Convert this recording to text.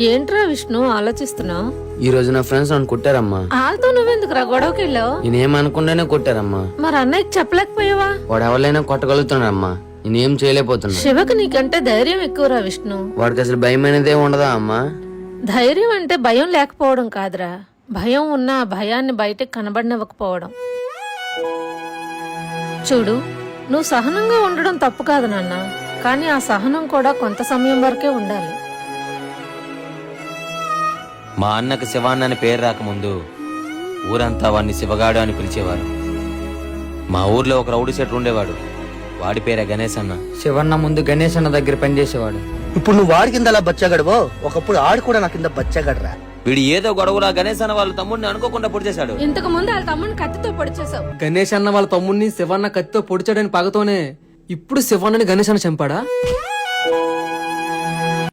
ఏంట్రా విష్ణు ఆలోచిస్తున్నావు? ఈ రోజు నా ఫ్రెండ్స్ నన్ను కొట్టారమ్మా. వాళ్ళతో నువ్వెందుకురా గొడవకి వెళ్ళావు? నేనేమనుకుంటేనే కొట్టారమ్మా. మరి అన్నయ్యకి చెప్పలేకపోయావా? వాడు ఎవరైనా కొట్టగలుగుతున్నాడమ్మా, నేనేం చేయలేకపోతున్నా. శివకి నీకంటే ధైర్యం ఎక్కువరా విష్ణు. వాడికి అసలు భయం అనేదే ఉండదా అమ్మా? ధైర్యం అంటే భయం లేకపోవడం కాదురా, భయం ఉన్న ఆ భయాన్ని బయటకు కనబడనివ్వకపోవడం. చూడు, నువ్వు సహనంగా ఉండడం తప్పు కాదు నాన్న, కానీ ఆ సహనం కూడా కొంత సమయం వరకే ఉండాలి. మా అన్నకు శివాన్న అని పేరు రాకముందు ఊరంతా వాడిని శివగాడు అని పిలిచేవారు. మా ఊర్లో ఒక రౌడీ సెట్ ఉండేవాడు, వాడి పేరే గణేష్ అన్న. శివన్న ముందు గణేష్ అన్న దగ్గర పనిచేసేవాడు. ఇప్పుడు నువ్వు వాడి కింద అలా బచ్చగడవో, ఒకప్పుడు ఆడు కూడా నా కింద బచ్చగడరా. వీడు ఏదో గొడవలా గణేష్ అన్న వాళ్ళ తమ్ముడిని అనుకోకుండా పొడి చేశాడు. ఇంతకు ముందు వాళ్ళ తమ్ముని కత్తితో పొడిచేశావు. గణేష్ అన్న వాళ్ళ తమ్ముడిని శివన్న కత్తితో పొడిచాడని పగతోనే ఇప్పుడు శివన్నని గణేష్ అన్న చంపాడా?